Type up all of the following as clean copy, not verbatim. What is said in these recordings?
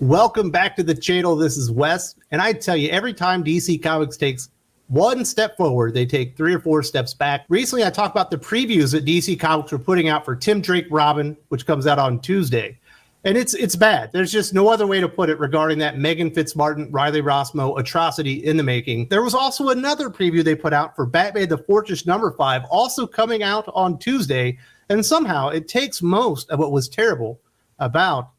Welcome back to the channel. This is Wes, and I tell you, every time DC Comics takes one step forward, they take 3 or 4 steps back. Recently, I talked about the previews that DC Comics were putting out for Tim Drake Robin, which comes out on Tuesday. And it's bad. There's just no other way to put it regarding that Megan Fitzmartin, Riley Rossmo atrocity in the making. There was also another preview they put out for Batman the Fortress #5, also coming out on Tuesday. And somehow it takes most of what was terrible about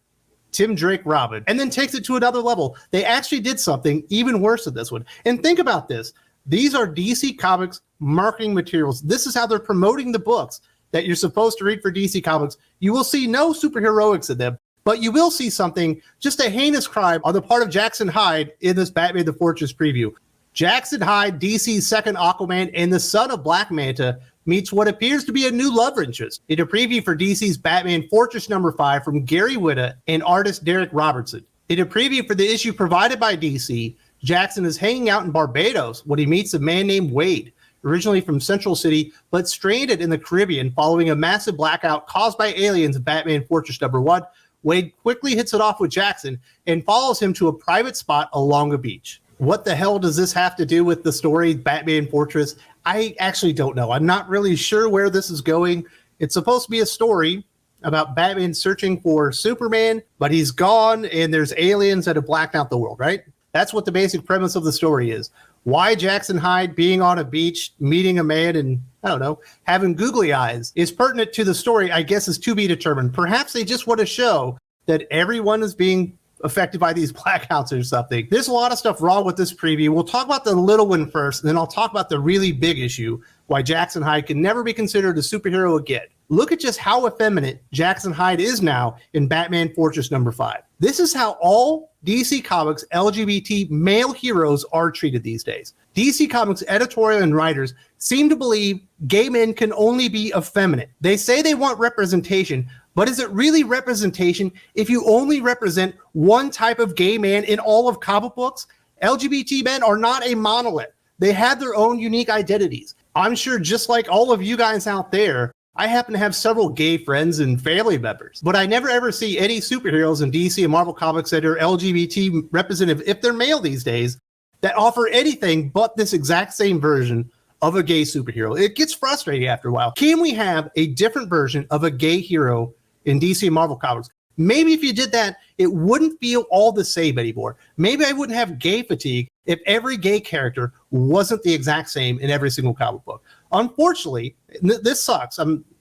Tim Drake Robin and then takes it to another level. They actually did something even worse than this one. And think about this. These are DC Comics marketing materials. This is how they're promoting the books that you're supposed to read for DC Comics. You will see no superheroics in them, but you will see something, just a heinous crime on the part of Jackson Hyde in this Batman the Fortress preview. Jackson Hyde, DC's second Aquaman and the son of Black Manta, meets what appears to be a new love interest in a preview for DC's Batman Fortress #5 from Gary Whitta and artist Derek Robertson. In a preview for the issue provided by DC, Jackson is hanging out in Barbados when he meets a man named Wade, originally from Central City, but stranded in the Caribbean following a massive blackout caused by aliens in Batman Fortress #1. Wade quickly hits it off with Jackson and follows him to a private spot along a beach. What the hell does this have to do with the story Batman Fortress? I actually don't know. I'm not really sure where this is going. It's supposed to be a story about Batman searching for Superman, but he's gone and there's aliens that have blacked out the world, right? That's what the basic premise of the story is. Why Jackson Hyde being on a beach, meeting a man and, I don't know, having googly eyes is pertinent to the story, I guess, is to be determined. Perhaps they just want to show that everyone is being affected by these blackouts or something. There's a lot of stuff wrong with this preview. We'll talk about the little one first, and then I'll talk about the really big issue, why Jackson Hyde can never be considered a superhero again. Look at just how effeminate Jackson Hyde is now in Batman Fortress #5. This is how all DC Comics LGBT male heroes are treated these days. DC Comics editorial and writers seem to believe gay men can only be effeminate. They say they want representation, but is it really representation if you only represent one type of gay man in all of comic books? LGBT men are not a monolith. They have their own unique identities. I'm sure just like all of you guys out there, I happen to have several gay friends and family members, but I never ever see any superheroes in DC and Marvel Comics that are LGBT representative, if they're male these days, that offer anything but this exact same version of a gay superhero. It gets frustrating after a while. Can we have a different version of a gay hero in DC and Marvel Comics? Maybe if you did that, it wouldn't feel all the same anymore. Maybe I wouldn't have gay fatigue if every gay character wasn't the exact same in every single comic book. Unfortunately, this sucks.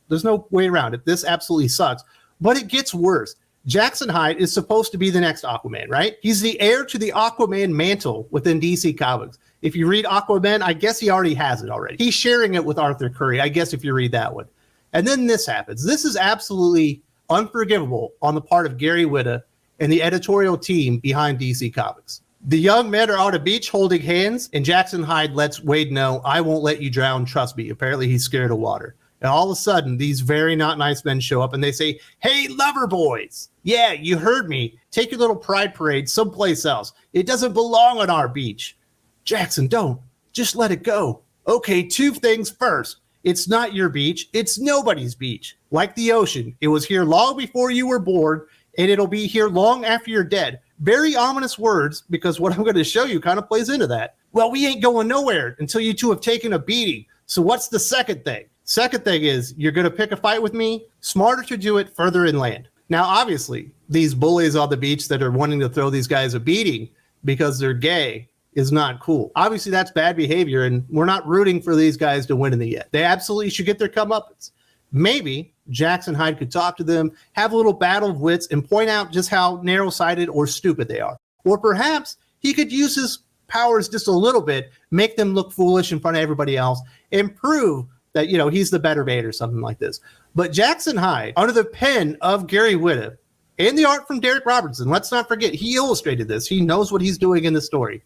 There's no way around it. This absolutely sucks, but it gets worse. Jackson Hyde is supposed to be the next Aquaman, right? He's the heir to the Aquaman mantle within DC Comics. If you read Aquaman, I guess he already has it already. He's sharing it with Arthur Curry, I guess, if you read that one. And then this happens. This is absolutely unforgivable on the part of Gary Whitta and the editorial team behind DC Comics. The young men are on a beach holding hands, and Jackson Hyde lets Wade know, "I won't let you drown, trust me." Apparently he's scared of water. And all of a sudden, these very not nice men show up and they say, "Hey, lover boys. Yeah, you heard me. Take your little pride parade someplace else. It doesn't belong on our beach." Jackson, don't. Just let it go. Okay, 2 things first. It's not your beach. It's nobody's beach. Like the ocean, it was here long before you were born, and it'll be here long after you're dead. Very ominous words, because what I'm going to show you kind of plays into that. Well, we ain't going nowhere until you two have taken a beating. So what's the second thing? Second thing is, you're going to pick a fight with me? Smarter to do it further inland. Now, obviously, these bullies on the beach that are wanting to throw these guys a beating because they're gay is not cool. Obviously, that's bad behavior, and we're not rooting for these guys to win in the end. They absolutely should get their comeuppance. Maybe Jackson Hyde could talk to them, have a little battle of wits, and point out just how narrow-sighted or stupid they are. Or perhaps he could use his powers just a little bit, make them look foolish in front of everybody else, and prove that, you know, he's the better man or something like this. But Jackson Hyde, under the pen of Gary Whitta, and the art from Derek Robertson, let's not forget, he illustrated this. He knows what he's doing in the story.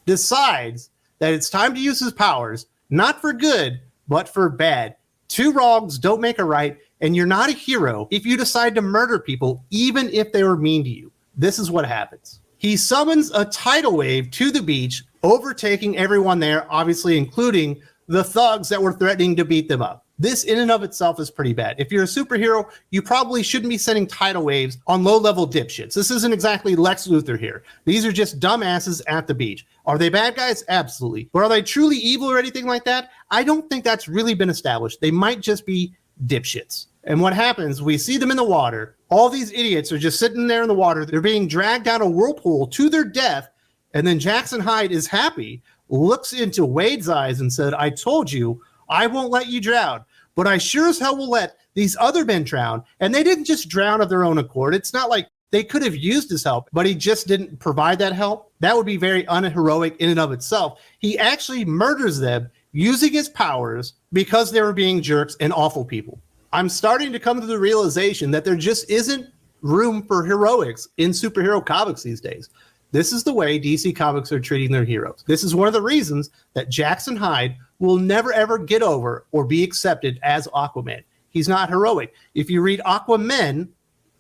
Decides that it's time to use his powers, not for good, but for bad. 2 wrongs don't make a right, and you're not a hero if you decide to murder people, even if they were mean to you. This is what happens. He summons a tidal wave to the beach, overtaking everyone there, obviously including the thugs that were threatening to beat them up. This in and of itself is pretty bad. If you're a superhero, you probably shouldn't be sending tidal waves on low-level dipshits. This isn't exactly Lex Luthor here. These are just dumbasses at the beach. Are they bad guys? Absolutely. But are they truly evil or anything like that? I don't think that's really been established. They might just be dipshits. And what happens, we see them in the water. All these idiots are just sitting there in the water. They're being dragged down a whirlpool to their death. And then Jackson Hyde is happy, looks into Wade's eyes and said, I told you, I won't let you drown. But I sure as hell will let these other men drown. And they didn't just drown of their own accord. It's not like they could have used his help, but he just didn't provide that help. That would be very unheroic in and of itself. He actually murders them using his powers because they were being jerks and awful people. I'm starting to come to the realization that there just isn't room for heroics in superhero comics these days. This is the way DC Comics are treating their heroes. This is one of the reasons that Jackson Hyde will never ever get over or be accepted as Aquaman. He's not heroic. If you read Aquaman,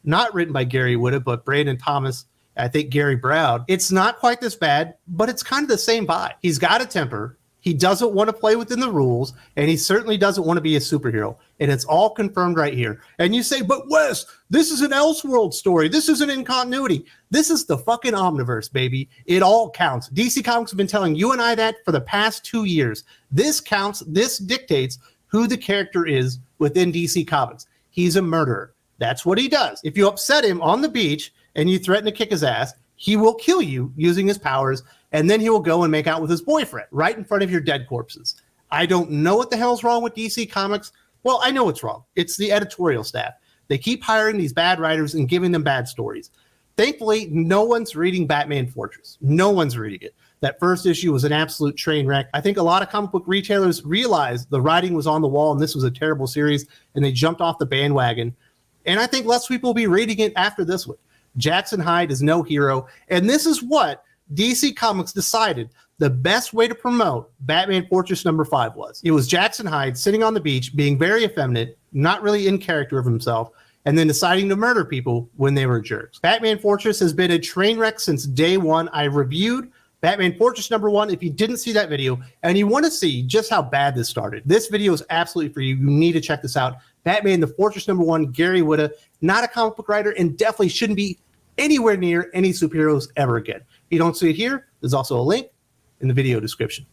not written by Gary Whitta, but Brandon Thomas, I think Gary Brown, it's not quite this bad, but it's kind of the same vibe. He's got a temper. He doesn't want to play within the rules, and he certainly doesn't want to be a superhero. And it's all confirmed right here. And you say, but Wes, this is an Elseworld story. This isn't in continuity. This is the fucking Omniverse, baby. It all counts. DC Comics have been telling you and I that for the past 2 years. This counts. This dictates who the character is within DC Comics. He's a murderer. That's what he does. If you upset him on the beach and you threaten to kick his ass, he will kill you using his powers, and then he will go and make out with his boyfriend right in front of your dead corpses. I don't know what the hell's wrong with DC Comics. Well, I know what's wrong. It's the editorial staff. They keep hiring these bad writers and giving them bad stories. Thankfully, no one's reading Batman Fortress. No one's reading it. That first issue was an absolute train wreck. I think a lot of comic book retailers realized the writing was on the wall and this was a terrible series, and they jumped off the bandwagon. And I think less people will be reading it after this one. Jackson Hyde is no hero, and this is what DC Comics decided the best way to promote Batman Fortress #5 was. It was Jackson Hyde sitting on the beach, being very effeminate, not really in character of himself, and then deciding to murder people when they were jerks. Batman Fortress has been a train wreck since day one. I reviewed Batman Fortress #1. If you didn't see that video and you want to see just how bad this started, this video is absolutely for you. You need to check this out. Batman, the Fortress #1, Gary Whitta, not a comic book writer, and definitely shouldn't be anywhere near any superheroes ever again. If you don't see it here, there's also a link in the video description.